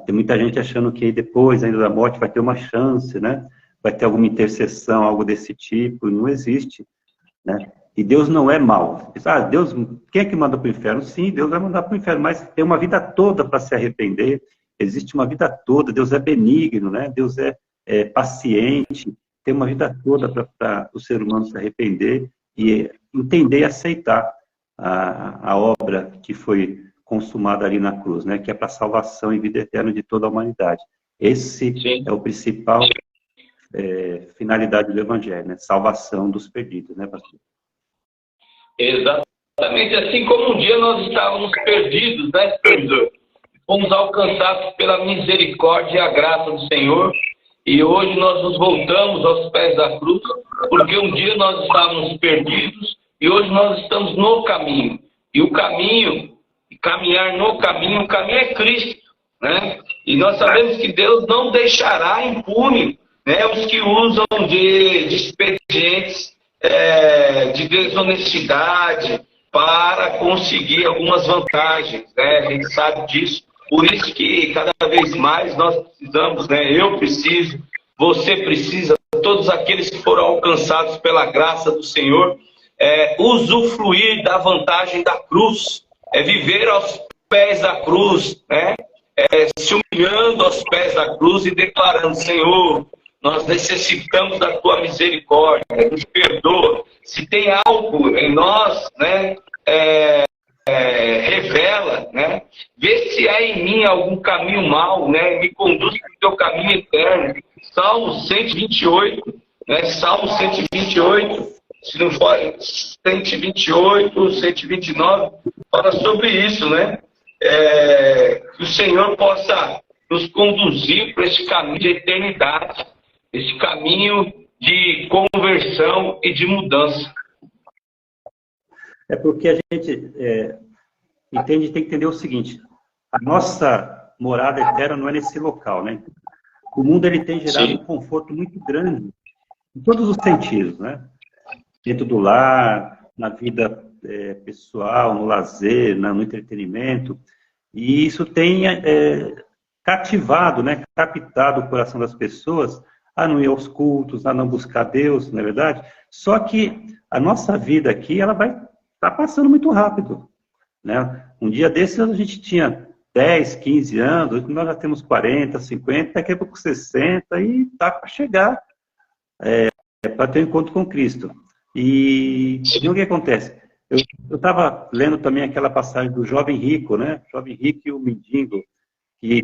tem muita gente achando que depois ainda da morte vai ter uma chance, né? Vai ter alguma intercessão, algo desse tipo. Não existe, né? E Deus não é mau. Deus, quem é que manda para o inferno? Sim, Deus vai mandar para o inferno, mas tem uma vida toda para se arrepender. Existe uma vida toda. Deus é benigno, né? Deus é paciente. Tem uma vida toda para o ser humano se arrepender e entender e aceitar a obra que foi consumada ali na cruz, né? Que é para a salvação e vida eterna de toda a humanidade. Esse é o principal finalidade do Evangelho, né? Salvação dos perdidos, né, pastor? Exatamente, assim como um dia nós estávamos perdidos, né, Senhor? Fomos alcançados pela misericórdia e a graça do Senhor, e hoje nós nos voltamos aos pés da cruz, porque um dia nós estávamos perdidos, e hoje nós estamos no caminho. E o caminho, caminhar no caminho, o caminho é Cristo, né? E nós sabemos que Deus não deixará impune, né, os que usam de expedientes de desonestidade para conseguir algumas vantagens, né? A gente sabe disso. Por isso que cada vez mais nós precisamos, né? Eu preciso, você precisa, todos aqueles que foram alcançados pela graça do Senhor, usufruir da vantagem da cruz, viver aos pés da cruz, né? Se humilhando aos pés da cruz e declarando: Senhor, nós necessitamos da tua misericórdia, nos perdoa. Se tem algo em nós, né, revela, né, vê se há em mim algum caminho mau, né, me conduz para o teu caminho eterno. Salmo 128, né, Salmo 128, se não for 128, 129, fala sobre isso, né? Que o Senhor possa nos conduzir para esse caminho de eternidade, esse caminho de conversão e de mudança. É porque a gente tem que entender o seguinte: a nossa morada eterna não é nesse local, né? O mundo ele tem gerado um conforto muito grande, em todos os sentidos, né? Dentro do lar, na vida pessoal, no lazer, no entretenimento, e isso tem cativado, né? Captado o coração das pessoas a não ir aos cultos, a não buscar Deus, não é verdade? Só que a nossa vida aqui, ela vai estar passando muito rápido, né? Um dia desses a gente tinha 10, 15 anos, hoje nós já temos 40, 50, daqui a pouco 60, e tá para chegar para ter um encontro com Cristo. E o que acontece? Eu estava lendo também aquela passagem do jovem rico, né? O jovem rico e o mendigo, que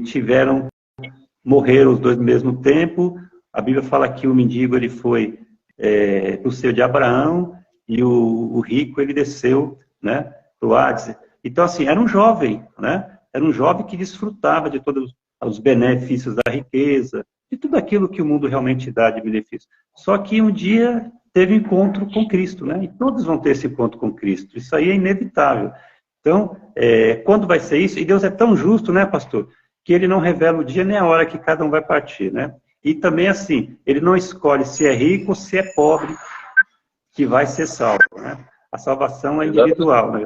morreram os dois ao mesmo tempo. A Bíblia fala que o mendigo ele foi para o seio de Abraão, e o rico ele desceu, né, para o Hades. Então, assim, era um jovem, né? Era um jovem que desfrutava de todos os benefícios da riqueza, de tudo aquilo que o mundo realmente dá de benefício. Só que um dia teve encontro com Cristo, né? E todos vão ter esse encontro com Cristo. Isso aí é inevitável. Então, quando vai ser isso? E Deus é tão justo, né, pastor? Que ele não revela o dia nem a hora que cada um vai partir, né? E também, assim, ele não escolhe se é rico ou se é pobre que vai ser salvo, né? A salvação é individual, né?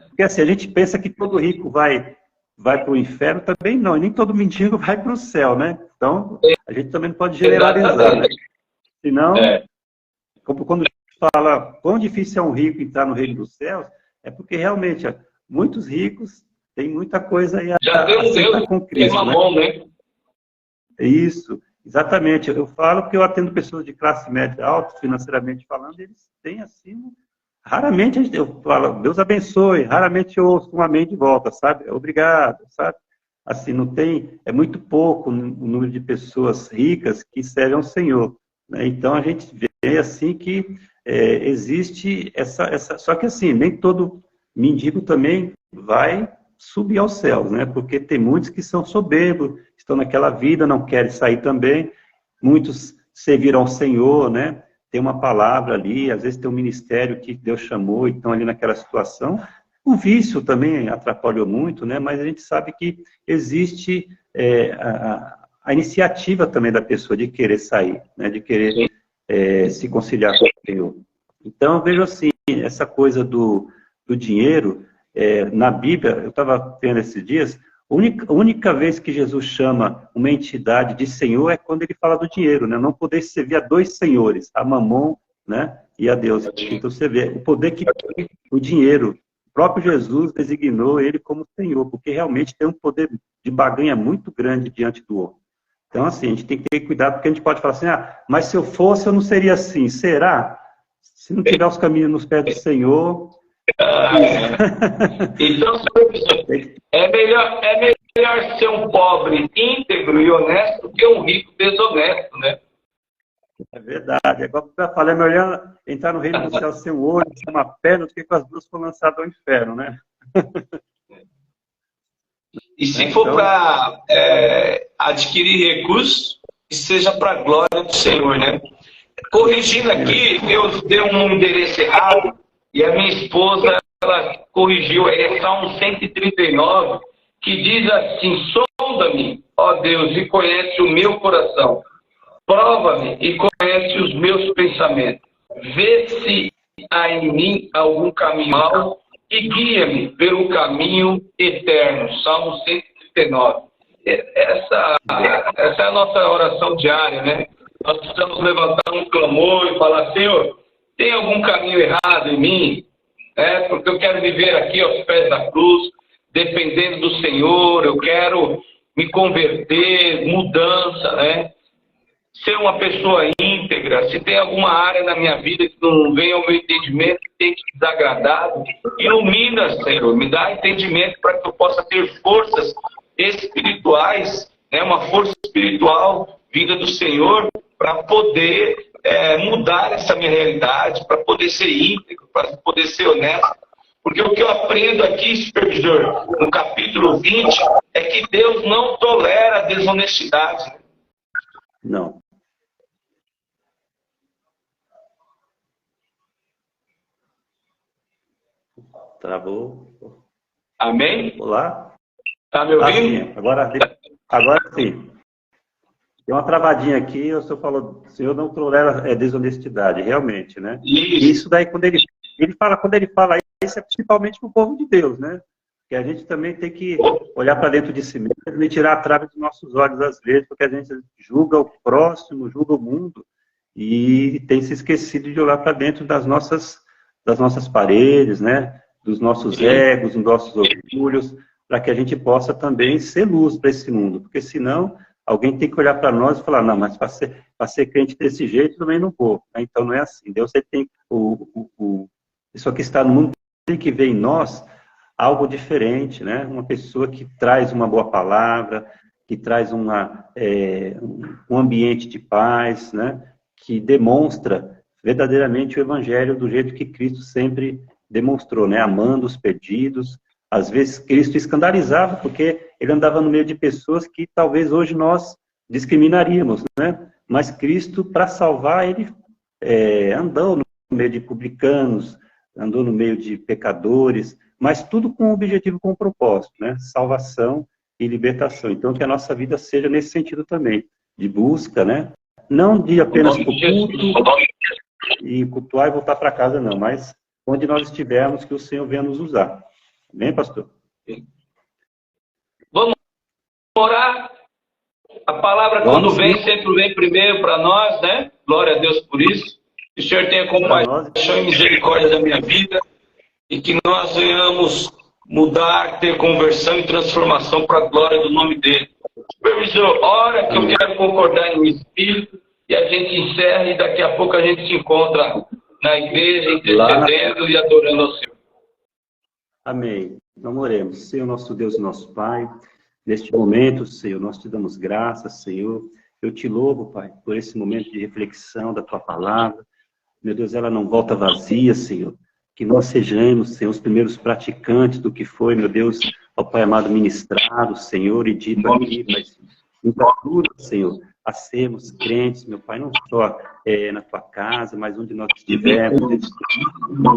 Porque, assim, a gente pensa que todo rico vai para o inferno, também não. E nem todo mendigo vai para o céu, né? Então, a gente também não pode generalizar, né? Senão, quando a gente fala quão difícil é um rico entrar no reino dos céus, é porque realmente muitos ricos têm muita coisa aí já tem um Deus com Cristo, que mão, né? Isso, exatamente. Eu falo que eu atendo pessoas de classe média alta, financeiramente falando, eles têm assim, raramente eu falo, Deus abençoe, raramente eu ouço um amém de volta, sabe? Obrigado, sabe? Assim, não tem, é muito pouco o número de pessoas ricas que servem ao Senhor, né? Então a gente vê assim que existe só que assim, nem todo mendigo também vai subir aos céus, né? Porque tem muitos que são soberbos, estão naquela vida, não querem sair também, muitos serviram ao Senhor, né? Tem uma palavra ali, às vezes tem um ministério que Deus chamou e estão ali naquela situação. O vício também atrapalhou muito, né? Mas a gente sabe que existe a iniciativa também da pessoa de querer sair, né? De querer se conciliar com o Senhor. Então, eu vejo assim, essa coisa do dinheiro, na Bíblia, eu estava vendo esses dias, a única vez que Jesus chama uma entidade de Senhor é quando ele fala do dinheiro, né? Não poder servir a dois senhores, a Mamon, né, e a Deus. Então você vê o poder que tem o dinheiro. O próprio Jesus designou ele como Senhor, porque realmente tem um poder de barganha muito grande diante do homem. Então, assim, a gente tem que ter cuidado, porque a gente pode falar assim, mas se eu fosse, eu não seria assim. Será? Se não tiver os caminhos nos pés do Senhor... Então, é melhor ser um pobre íntegro e honesto que um rico desonesto, né? É verdade. Agora, para falar, é melhor entrar no reino do céu sem um olho, sem uma perna, do que com as duas for lançado ao inferno, né? E se for para adquirir recursos, que seja para a glória do Senhor, né? Corrigindo aqui, eu dei um endereço errado. E a minha esposa, ela corrigiu, Salmo 139, que diz assim, sonda-me, ó Deus, e conhece o meu coração. Prova-me e conhece os meus pensamentos. Vê se há em mim algum caminho mau e guia-me pelo caminho eterno. Salmo 139. Essa é a nossa oração diária, né? Nós precisamos levantar um clamor e falar, Senhor, tem algum caminho errado em mim? Porque eu quero viver aqui aos pés da cruz, dependendo do Senhor, eu quero me converter, mudança, né? Ser uma pessoa íntegra. Se tem alguma área na minha vida que não vem ao meu entendimento, que tem te desagradado, ilumina, Senhor, me dá entendimento para que eu possa ter forças espirituais, né? Uma força espiritual vinda do Senhor para poder mudar essa minha realidade, para poder ser íntegro, para poder ser honesto. Porque o que eu aprendo aqui, supervisor, no capítulo 20, é que Deus não tolera a desonestidade. Não. Travou. Amém? Olá? Tá me ouvindo? Sim. Agora sim. Tem uma travadinha aqui, o senhor falou, o senhor não tolera desonestidade, realmente, né? Isso daí, quando ele fala isso, é principalmente para o povo de Deus, né? que a gente também tem que olhar para dentro de si mesmo e tirar a trave dos nossos olhos às vezes, porque a gente julga o próximo, julga o mundo, e tem se esquecido de olhar para dentro das nossas paredes, né? Dos nossos egos, dos nossos orgulhos, para que a gente possa também ser luz para esse mundo, porque senão alguém tem que olhar para nós e falar, não, mas para ser crente desse jeito também não vou. Então não é assim. Deus tem isso que está no mundo tem que ver em nós algo diferente, né? Uma pessoa que traz uma boa palavra, que traz um ambiente de paz, né? Que demonstra verdadeiramente o evangelho do jeito que Cristo sempre demonstrou, né? Amando os perdidos. Às vezes Cristo escandalizava, porque ele andava no meio de pessoas que talvez hoje nós discriminaríamos, né? Mas Cristo, para salvar, ele andou no meio de publicanos, andou no meio de pecadores, mas tudo com um objetivo, com um propósito, né? Salvação e libertação. Então, que a nossa vida seja nesse sentido também, de busca, né? Não de apenas para o culto e cultuar e voltar para casa, não, mas onde nós estivermos, que o Senhor venha nos usar. Amém, pastor? Vamos orar. A palavra, quando vem, sempre vem primeiro para nós, né? Glória a Deus por isso. Que o Senhor tenha compaixão e misericórdia da minha vida e que nós venhamos mudar, ter conversão e transformação para a glória do nome dele. Supervisor, ora que eu quero concordar em espírito e a gente encerra e daqui a pouco a gente se encontra na igreja, intercedendo e adorando ao Senhor. Amém. Então oremos. Senhor, nosso Deus e nosso Pai, neste momento, Senhor, nós te damos graças, Senhor. Eu te louvo, Pai, por esse momento de reflexão da Tua palavra. Meu Deus, ela não volta vazia, Senhor. Que nós sejamos, Senhor, os primeiros praticantes do que foi, meu Deus, ó Pai amado, ministrado, Senhor, e dito aqui, mas nos ajuda, Senhor, a sermos crentes, meu Pai, não só na Tua casa, mas onde nós estivermos, no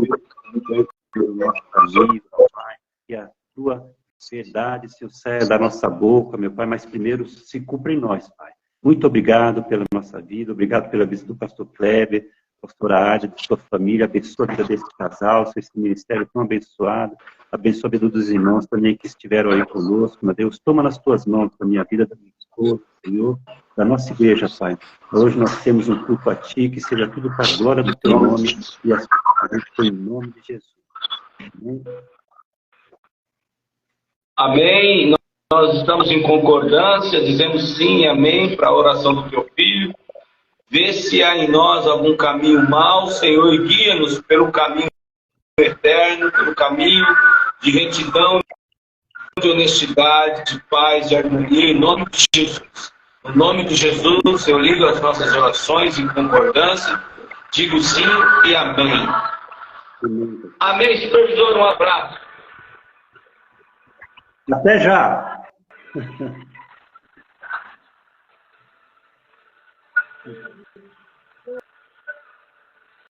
nosso caminho, Pai, que a Tua verdade, Senhor, saia da nossa boca, meu Pai, mas primeiro se cumpra em nós, Pai. Muito obrigado pela nossa vida, obrigado pela visita do pastor Kleber, pastora Ádia, de sua família, abençoa a vida desse casal, esse ministério tão abençoado, abençoa a vida dos irmãos também que estiveram aí conosco, meu Deus, toma nas tuas mãos a minha vida, da minha esposa, Senhor, da nossa igreja, Pai. Hoje nós temos um culto a Ti, que seja tudo para a glória do Teu nome, e as coisas em nome de Jesus. Amém. Amém. Nós estamos em concordância, dizemos sim e amém para a oração do Teu Filho. Vê se há em nós algum caminho mau, Senhor, e guia-nos pelo caminho eterno, pelo caminho de retidão, de honestidade, de paz, de harmonia, em nome de Jesus. No nome de Jesus, eu ligo as nossas orações em concordância, digo sim e amém. Amém, supervisor, um abraço. Até já!